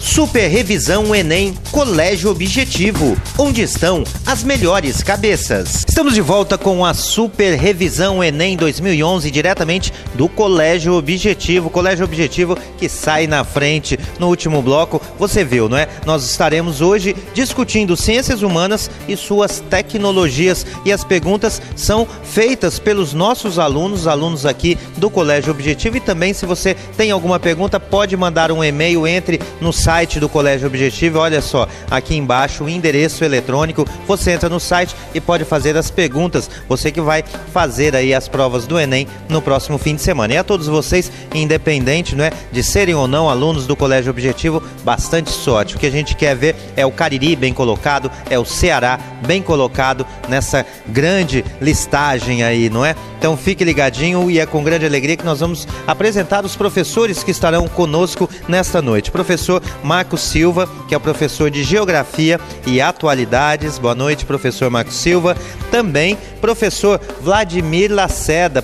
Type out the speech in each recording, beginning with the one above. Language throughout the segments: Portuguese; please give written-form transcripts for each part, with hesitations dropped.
Super Revisão Enem Colégio Objetivo, onde estão as melhores cabeças. Estamos de volta com a Super Revisão Enem 2011, diretamente do Colégio Objetivo. Colégio Objetivo que sai na frente no último bloco. Você viu, não é? Nós estaremos hoje discutindo ciências humanas e suas tecnologias. E as perguntas são feitas pelos nossos alunos aqui do Colégio Objetivo. E também, se você tem alguma pergunta, pode mandar um e-mail, entre no site do Colégio Objetivo. Olha só, aqui embaixo o endereço eletrônico. Você entra no site e pode fazer as perguntas. Você que vai fazer aí as provas do Enem no próximo fim de semana. E a todos vocês, independente, não é, de serem ou não alunos do Colégio Objetivo, bastante sorte. O que a gente quer ver é o Cariri bem colocado, é o Ceará bem colocado nessa grande listagem aí, não é? Então fique ligadinho, e é com grande alegria que nós vamos apresentar os professores que estarão conosco nesta noite. Professor Marcos Silva, que é o professor de Geografia e Atualidades. Boa noite, professor Marcos Silva. Também professor Vladimir Lacerda,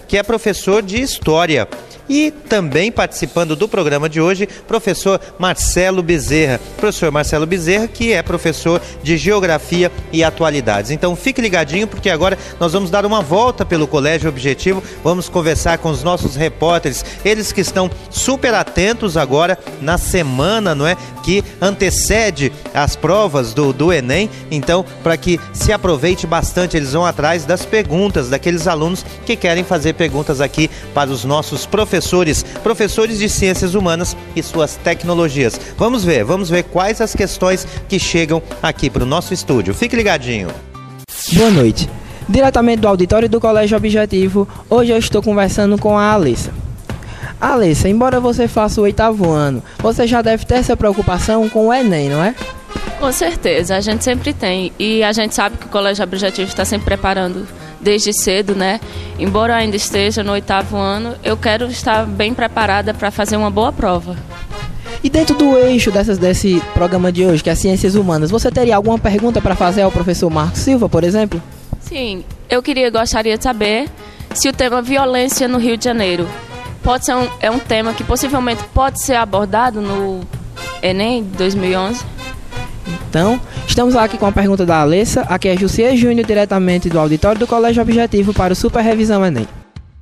que é professor de História. E também participando do programa de hoje, professor Marcelo Bezerra. Professor Marcelo Bezerra, que é professor de Geografia e Atualidades. Então fique ligadinho, porque agora nós vamos dar uma volta pelo Colégio Objetivo, vamos conversar com os nossos repórteres, eles que estão super atentos agora na semana, não é, que antecede as provas do Enem. Então, para que se aproveite bastante, eles vão atrás das perguntas daqueles alunos que querem fazer perguntas aqui para os nossos professores de Ciências Humanas e suas tecnologias. Vamos ver quais as questões que chegam aqui para o nosso estúdio. Fique ligadinho. Boa noite. Diretamente do auditório do Colégio Objetivo, hoje eu estou conversando com a Alessa. Alessa, embora você faça o 8º ano, você já deve ter essa preocupação com o Enem, não é? Com certeza, a gente sempre tem. E a gente sabe que o Colégio Objetivo está sempre preparando desde cedo, né? Embora eu ainda esteja no 8º ano, eu quero estar bem preparada para fazer uma boa prova. E dentro do eixo desse programa de hoje, que é Ciências Humanas, você teria alguma pergunta para fazer ao professor Marcos Silva, por exemplo? Sim, eu gostaria de saber se o tema violência no Rio de Janeiro pode ser um tema que possivelmente pode ser abordado no Enem 2011. Então, estamos aqui com a pergunta da Alessa. Aqui é Jussier Júnior, diretamente do auditório do Colégio Objetivo para o Super Revisão Enem.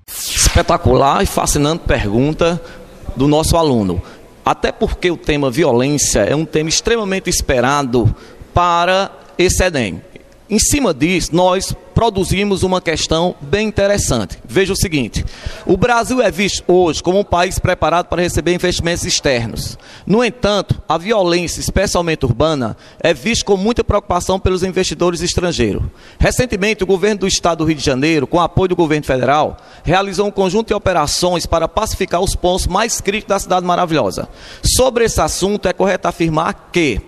Espetacular e fascinante pergunta do nosso aluno. Até porque o tema violência é um tema extremamente esperado para esse Enem. Em cima disso, nós produzimos uma questão bem interessante. Veja o seguinte: o Brasil é visto hoje como um país preparado para receber investimentos externos. No entanto, a violência, especialmente urbana, é vista com muita preocupação pelos investidores estrangeiros. Recentemente, o governo do estado do Rio de Janeiro, com apoio do governo federal, realizou um conjunto de operações para pacificar os pontos mais críticos da cidade maravilhosa. Sobre esse assunto, é correto afirmar que...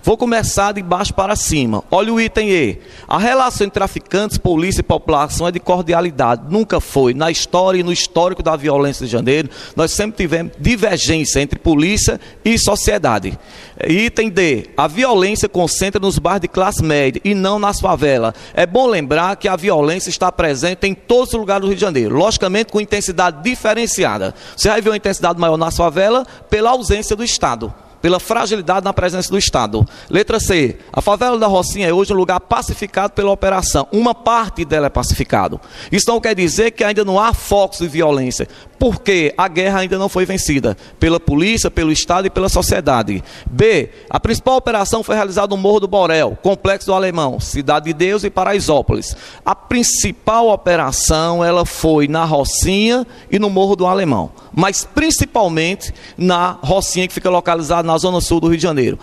Vou começar de baixo para cima. Olha o item E. A relação entre traficantes, polícia e população é de cordialidade. Nunca foi. Na história e no histórico da violência de Janeiro, nós sempre tivemos divergência entre polícia e sociedade. Item D. A violência concentra nos bairros de classe média e não nas favelas. É bom lembrar que a violência está presente em todos os lugares do Rio de Janeiro. Logicamente com intensidade diferenciada. Você vai ver uma intensidade maior nas favelas pela ausência do Estado, pela fragilidade na presença do Estado. Letra C. A favela da Rocinha é hoje um lugar pacificado pela operação. Uma parte dela é pacificado. Isso não quer dizer que ainda não há focos de violência, porque a guerra ainda não foi vencida pela polícia, pelo Estado e pela sociedade. B. A principal operação foi realizada no Morro do Borel, Complexo do Alemão, Cidade de Deus e Paraisópolis. A principal operação ela foi na Rocinha e no Morro do Alemão, mas principalmente na Rocinha, que fica localizada na zona sul do Rio de Janeiro.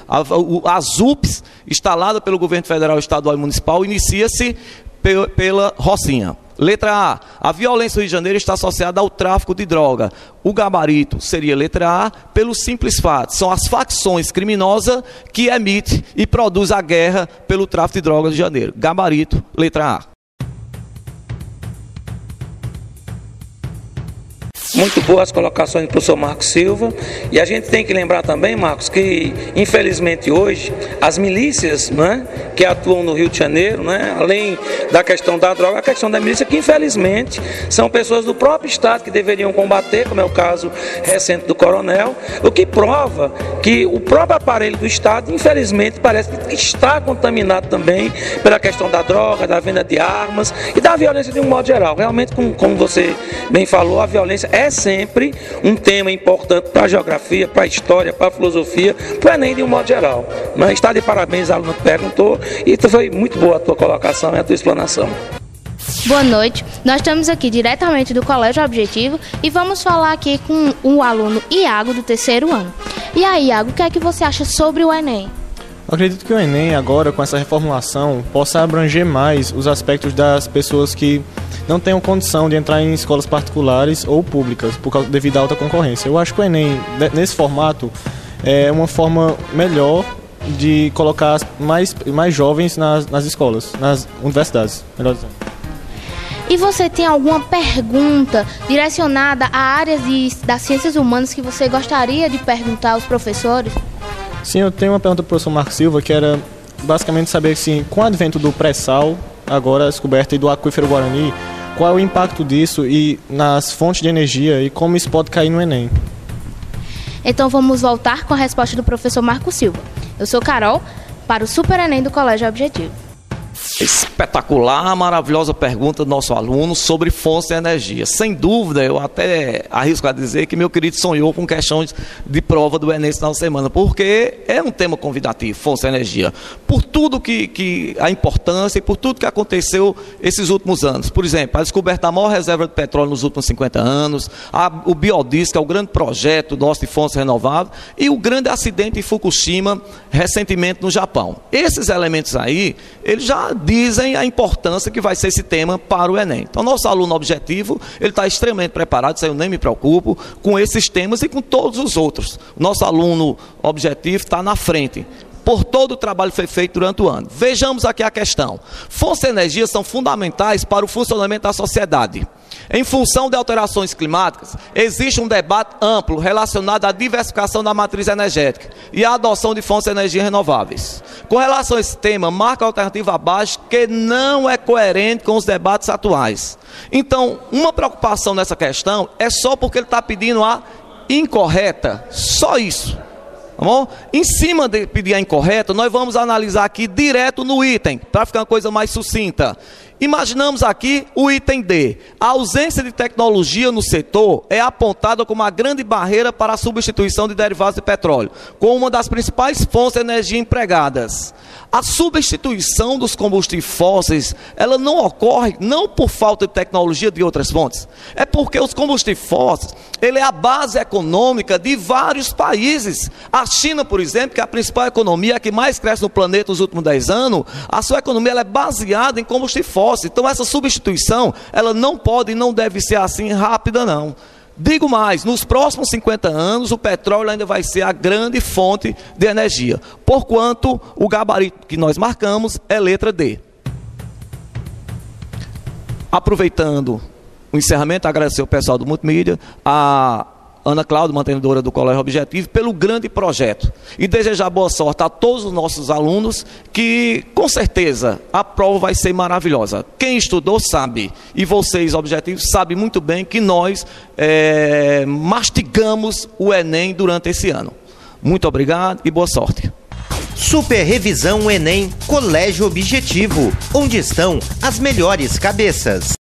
As UPS, instalada pelo governo federal, estadual e municipal, inicia-se pela Rocinha. Letra A. A violência do Rio de Janeiro está associada ao tráfico de droga. O gabarito seria letra A, pelo simples fato. São as facções criminosas que emitem e produzem a guerra pelo tráfico de drogas do Rio de Janeiro. Gabarito, letra A. Muito boas colocações do professor Marcos Silva. E a gente tem que lembrar também, Marcos, que infelizmente hoje as milícias, né, que atuam no Rio de Janeiro, né, além da questão da droga, a questão da milícia, que infelizmente são pessoas do próprio Estado que deveriam combater, como é o caso recente do Coronel, o que prova que o próprio aparelho do Estado, infelizmente, parece que está contaminado também pela questão da droga, da venda de armas e da violência de um modo geral. Realmente, como você bem falou, a violência é sempre um tema importante para a geografia, para a história, para a filosofia, para o Enem de um modo geral. Mas está de parabéns, a aluna que perguntou, e foi muito boa a tua colocação e a tua explanação. Boa noite, nós estamos aqui diretamente do Colégio Objetivo e vamos falar aqui com o aluno Iago do 3º ano. E aí, Iago, o que é que você acha sobre o Enem? Eu acredito que o Enem agora, com essa reformulação, possa abranger mais os aspectos das pessoas que não tenham condição de entrar em escolas particulares ou públicas devido à alta concorrência. Eu acho que o Enem, nesse formato, é uma forma melhor de colocar mais jovens nas escolas, nas universidades, melhor dizendo. E você tem alguma pergunta direcionada a áreas das ciências humanas que você gostaria de perguntar aos professores? Sim, eu tenho uma pergunta para o professor Marcos Silva, que era basicamente saber, assim, com o advento do pré-sal, agora a descoberta, e do aquífero Guarani, qual é o impacto disso e nas fontes de energia e como isso pode cair no Enem. Então vamos voltar com a resposta do professor Marcos Silva. Eu sou Carol, para o Super Enem do Colégio Objetivo. Espetacular, maravilhosa pergunta do nosso aluno sobre fontes de energia. Sem dúvida, eu até arrisco a dizer que meu querido sonhou com questões de prova do Enem esse final de semana, porque é um tema convidativo, fontes de energia. Por tudo que a importância e por tudo que aconteceu esses últimos anos. Por exemplo, a descoberta da maior reserva de petróleo nos últimos 50 anos, o biodiesel, que é o grande projeto nosso de fontes renováveis, e o grande acidente em Fukushima, recentemente no Japão. Esses elementos aí, eles já dizem a importância que vai ser esse tema para o Enem. Então, nosso aluno objetivo, ele está extremamente preparado, isso aí eu nem me preocupo, com esses temas e com todos os outros. O nosso aluno objetivo está na frente, por todo o trabalho que foi feito durante o ano. Vejamos aqui a questão. Fontes de energia são fundamentais para o funcionamento da sociedade. Em função de alterações climáticas, existe um debate amplo relacionado à diversificação da matriz energética e à adoção de fontes de energia renováveis. Com relação a esse tema, marca a alternativa abaixo que não é coerente com os debates atuais. Então, uma preocupação nessa questão é só porque ele está pedindo a incorreta, só isso. Tá bom? Em cima de pedir a incorreta, nós vamos analisar aqui direto no item, para ficar uma coisa mais sucinta. Imaginamos aqui o item D. A ausência de tecnologia no setor é apontada como uma grande barreira para a substituição de derivados de petróleo, como uma das principais fontes de energia empregadas. A substituição dos combustíveis fósseis, ela não ocorre não por falta de tecnologia de outras fontes, é porque os combustíveis fósseis, ele é a base econômica de vários países. A China, por exemplo, que é a principal economia, a que mais cresce no planeta nos últimos 10 anos, a sua economia ela é baseada em combustível fóssil. Então essa substituição, ela não pode e não deve ser assim rápida não. Digo mais, nos próximos 50 anos o petróleo ainda vai ser a grande fonte de energia, porquanto o gabarito que nós marcamos é letra D. Aproveitando o encerramento, agradecer ao pessoal do Multimídia, a Ana Cláudia, mantenedora do Colégio Objetivo, pelo grande projeto. E desejar boa sorte a todos os nossos alunos, que com certeza a prova vai ser maravilhosa. Quem estudou sabe, e vocês, objetivos, sabem muito bem que nós mastigamos o Enem durante esse ano. Muito obrigado e boa sorte. Super Revisão Enem Colégio Objetivo, onde estão as melhores cabeças.